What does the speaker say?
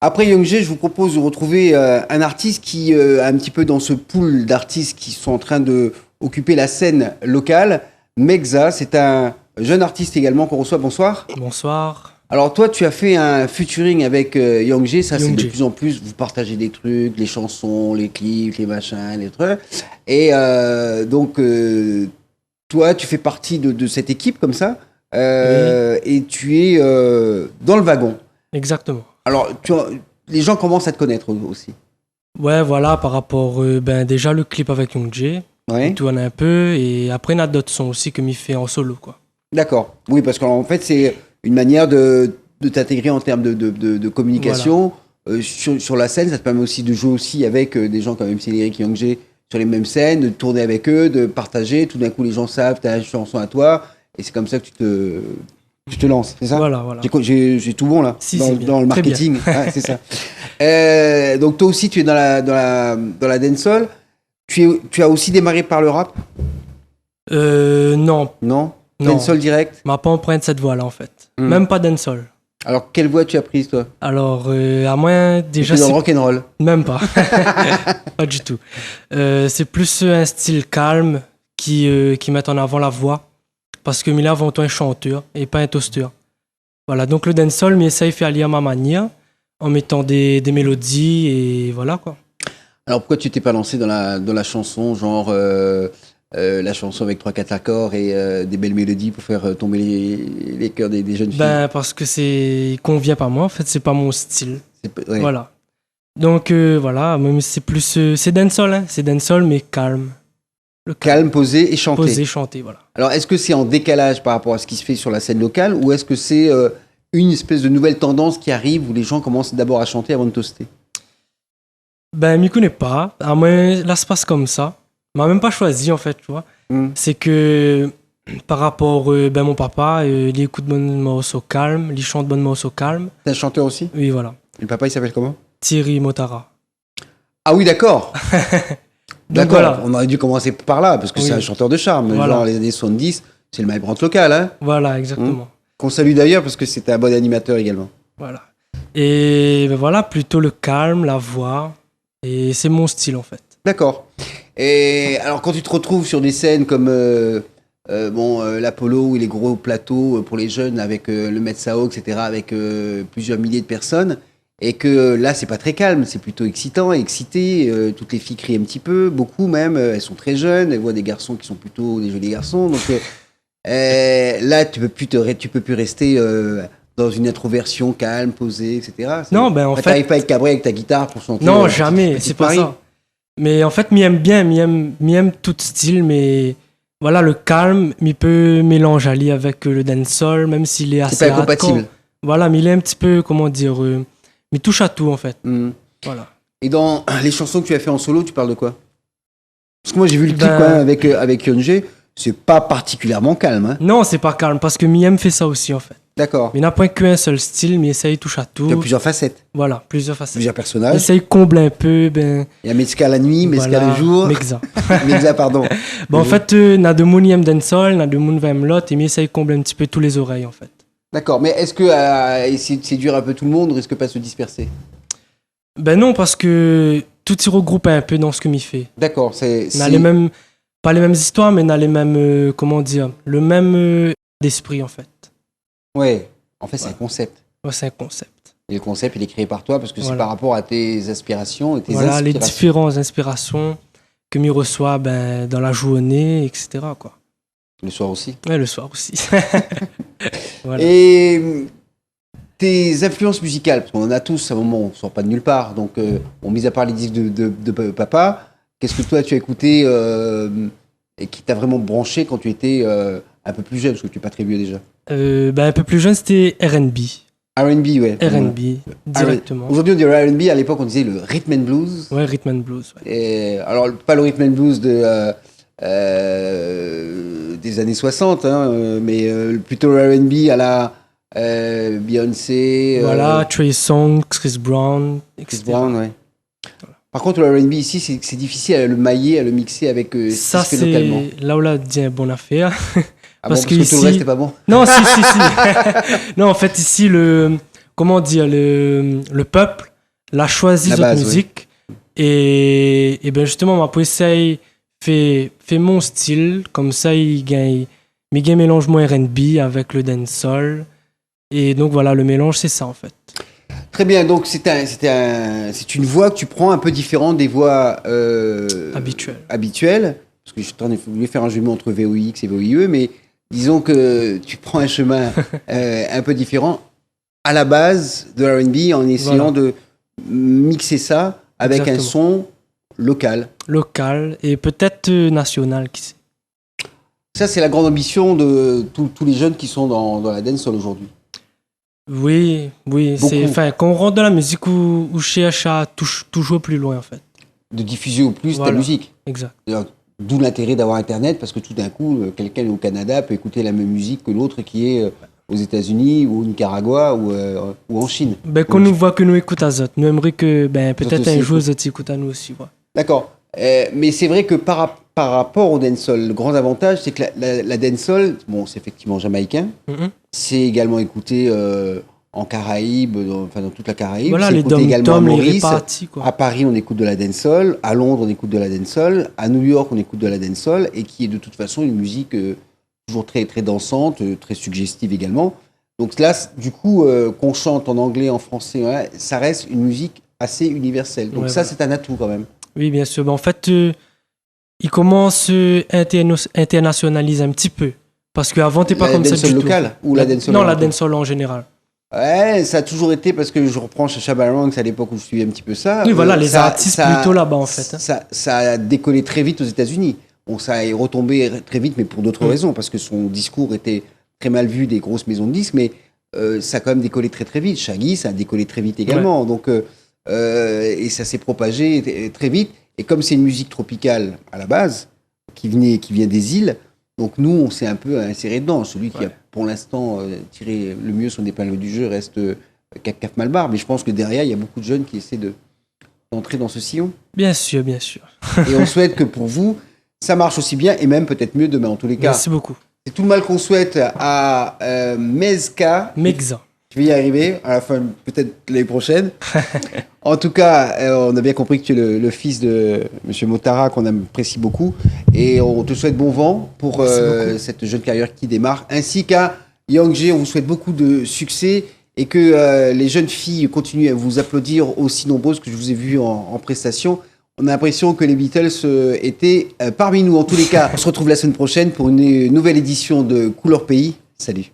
Après Youngjae, je vous propose de retrouver un artiste qui est un petit peu dans ce pool d'artistes qui sont en train de occuper la scène locale. Megza, c'est un jeune artiste également qu'on reçoit. Bonsoir. Bonsoir. Alors toi, tu as fait un featuring avec Youngjae. Ça, c'est de Youngjae. plus en plus. Vous partagez des trucs, les chansons, les clips, les machins, les trucs. Et donc, toi, tu fais partie de cette équipe comme ça. Et tu es dans le wagon. Exactement. Alors, les gens commencent à te connaître aussi. Ouais, voilà, par rapport, déjà le clip avec Youngjae, Ouais. il tourne un peu, et après, il y a d'autres sons aussi que m'y fait en solo, quoi. D'accord. Oui, parce qu'en fait, c'est une manière de t'intégrer en termes de communication. Sur la scène, ça te permet aussi de jouer aussi avec des gens comme MC Lyric et Youngjae sur les mêmes scènes, de tourner avec eux, de partager. Tout d'un coup, les gens savent, tu as une chanson à toi. Et c'est comme ça que tu te lances, c'est ça? Voilà. J'ai tout bon là, Si, dans, c'est bien. dans le Très bien. marketing. Ouais, c'est ça. Donc toi aussi, tu es dans la dancehall. Tu as aussi démarré par le rap? Non, Non? Non. Dancehall direct? m'a pas emprunté cette voie-là, en fait. Hmm. Même pas dancehall. Alors, quelle voix tu as prise, toi? Alors, à moins, déjà, Tu es dans le rock'n'roll. même pas. Pas du tout. C'est plus un style calme qui met en avant la voix. Parce que Mila avant tout un chanteur et pas un toasteur. Voilà, donc le dancehall, mais essaye de faire à ma manière, en mettant des mélodies et voilà quoi. Alors, pourquoi tu t'es pas lancé dans la chanson, genre la chanson avec 3-4 accords et des belles mélodies pour faire tomber les cœurs des jeunes filles? Ben, parce que il convient pas à moi, en fait, c'est pas mon style. Ouais. Voilà. Donc voilà, même si c'est plus. C'est dancehall, hein, c'est dancehall, mais calme. Le Calme, posé et chanté. Poser, chanter, voilà. Alors, est-ce que c'est en décalage par rapport à ce qui se fait sur la scène locale ou est-ce que c'est une espèce de nouvelle tendance qui arrive où les gens commencent d'abord à chanter avant de toaster? Ben, m'y connais pas. À moi, là, ça passe comme ça. M'a même pas choisi, en fait, tu vois. C'est que par rapport, mon papa, il écoute bonne morceau calme, il chante bonne morceau calme. T'es un chanteur aussi? Oui, voilà. Et le papa, il s'appelle comment? Thierry Motara. Ah oui, d'accord. Donc D'accord, voilà. on aurait dû commencer par là, parce que Oui. c'est un chanteur de charme. Voilà. Genre les années 70, c'est le Mike local, hein, Voilà, exactement. qu'on salue d'ailleurs parce que c'était un bon animateur également. Voilà. Et ben voilà, plutôt le calme, la voix. Et c'est mon style, en fait. D'accord. Et alors quand tu te retrouves sur des scènes comme l'Apollo ou les gros plateaux pour les jeunes avec le Metsao, etc., avec plusieurs milliers de personnes, et que là c'est pas très calme, c'est plutôt excitant, excité, toutes les filles crient un petit peu, beaucoup même, elles sont très jeunes, elles voient des garçons qui sont plutôt des jolis garçons, donc là tu peux plus rester dans une introversion calme, posée, etc. Non, ben en fait. T'arrives pas à être cabré avec ta guitare pour chanter. Non, jamais, Petite c'est pas Paris. ça. Mais en fait, m'y aime tout style, mais voilà, le calme, m'y peut mélanger Ali avec le dancehall, même s'il est assez C'est pas hardcore. incompatible. Voilà, mais il est un petit peu, comment dire, mais touche à tout en fait. Voilà. Et dans les chansons que tu as fait en solo, tu parles de quoi? Parce que moi j'ai vu le clip Ben- quand même avec Youngjae, c'est pas particulièrement calme. Hein. Non, c'est pas calme, parce que Miem fait ça aussi en fait. D'accord. Mais il n'a pas qu'un seul style, mais essaye touche à tout. Il y a plusieurs facettes, Voilà, plusieurs facettes. plusieurs personnages. Essaye combler un peu, Il y a Metzka la nuit, Metzka voilà, le jour. Megza. Metzka, pardon. Bon, en fait, n'a de moun yem dancehall, n'a de moun vem lot, et mais essaye combler un petit peu tous les oreilles en fait. D'accord, mais est-ce que essayer de séduire un peu tout le monde risque pas de se disperser? Ben non, parce que tout s'y regroupe un peu dans ce que m'y fait. D'accord, N'a les mêmes, pas les mêmes histoires, mais n'a les mêmes, comment dire, le même d'esprit en fait. Ouais, en fait c'est Ouais. un concept. Ouais, c'est un concept. Et le concept il est créé par toi parce que c'est Voilà. par rapport à tes aspirations et tes Voilà, les inspirations. différentes inspirations que m'y reçoit dans la journée, etc. quoi. Le soir aussi. Ouais, le soir aussi. Voilà. Et tes influences musicales, parce qu'on en a tous à un moment, on ne sort pas de nulle part, donc on mise à part les disques de papa, qu'est-ce que toi tu as écouté et qui t'a vraiment branché quand tu étais un peu plus jeune, parce que tu n'es pas très vieux déjà? Un peu plus jeune, c'était R&B. R&B, ouais. R&B, directement. Aujourd'hui on dirait R&B, à l'époque on disait le rhythm and blues. Ouais, rhythm and blues. Ouais. Et, alors pas le rhythm and blues des années 60, hein, mais plutôt le R&B à la Beyoncé. Voilà, Trey Songz, Chris Brown, Chris etc. Brown, ouais. Par contre, le R&B ici, c'est difficile à le mailler, à le mixer avec ce qui Ça, se fait localement. c'est là où là dit une bonne affaire. Ah parce bon, que parce que tout ici- le reste n'est pas bon. Non, si. Non, en fait, ici, comment dire, le peuple l'a choisi La cette base, musique et ben justement m'a essaye fait mon style comme ça il gagne mélange mon R&B avec le dancehall et donc voilà le mélange c'est ça en fait. Très bien, donc c'est une voix que tu prends un peu différente des voix habituelles. Parce que je voulais faire un jeu entre VOX et VOIE, mais disons que tu prends un chemin un peu différent à la base de R&B en essayant de mixer ça avec un son local. Local et peut-être national, qui sait. Ça, c'est la grande ambition de tous les jeunes qui sont dans la dancehall aujourd'hui. Oui, c'est quand on rentre dans la musique où cherche à toujours plus loin en fait. De diffuser au plus ta musique. Exact. D'où l'intérêt d'avoir Internet, parce que tout d'un coup, quelqu'un au Canada peut écouter la même musique que l'autre qui est aux États-Unis ou au Nicaragua ou en Chine. Ben, qu'on nous voit que nous écoutons à Zot. Nous aimerions que peut-être un jour Zot écoute à nous aussi. Ouais. D'accord. Mais c'est vrai que par rapport au dancehall, le grand avantage, c'est que la dancehall, bon, c'est effectivement jamaïcain. Mm-hmm. C'est également écouté en Caraïbes, dans toute la Caraïbe. Voilà, c'est les écouté également à Maurice. Quoi. À Paris, on écoute de la dancehall. À Londres, on écoute de la dancehall. À New York, on écoute de la dancehall. Et qui est de toute façon une musique toujours très, très dansante, très suggestive également. Donc là, du coup, qu'on chante en anglais, en français, ça reste une musique assez universelle. Donc ça, c'est un atout quand même. Oui, bien sûr. En fait, il commence à internationaliser un petit peu. Parce qu'avant, t'es pas comme ça du tout. La dancehall locale ou la dancehall? Non, la dancehall en général. Ouais, ça a toujours été, parce que je reprends chez Shabba Ranks à l'époque où je suivais un petit peu ça. Oui, voilà, les artistes plutôt là-bas en fait. Ça a décollé très vite aux États-Unis. Bon, ça est retombé très vite, mais pour d'autres raisons, parce que son discours était très mal vu des grosses maisons de disques, mais ça a quand même décollé très très vite. Shaggy, ça a décollé très vite également. Ouais. Donc, et ça s'est propagé très vite. Et comme c'est une musique tropicale à la base, qui vient des îles, donc nous, on s'est un peu inséré dedans. Celui qui a pour l'instant tiré le mieux son épingle du jeu reste Caf Malbar, mais je pense que derrière, il y a beaucoup de jeunes qui essaient d'entrer dans ce sillon. Bien sûr, bien sûr. Et on souhaite que pour vous, ça marche aussi bien, et même peut-être mieux demain, en tous les cas. Merci beaucoup. C'est tout le mal qu'on souhaite à Mezka. Je vais y arriver, à la fin, peut-être l'année prochaine. En tout cas, on a bien compris que tu es le fils de M. Motara, qu'on apprécie beaucoup. Et on te souhaite bon vent pour cette jeune carrière qui démarre. Ainsi qu'à Young J, on vous souhaite beaucoup de succès et que les jeunes filles continuent à vous applaudir aussi nombreuses que je vous ai vues en prestation. On a l'impression que les Beatles étaient parmi nous. En tous les cas, on se retrouve la semaine prochaine pour une nouvelle édition de Couleur Pays. Salut.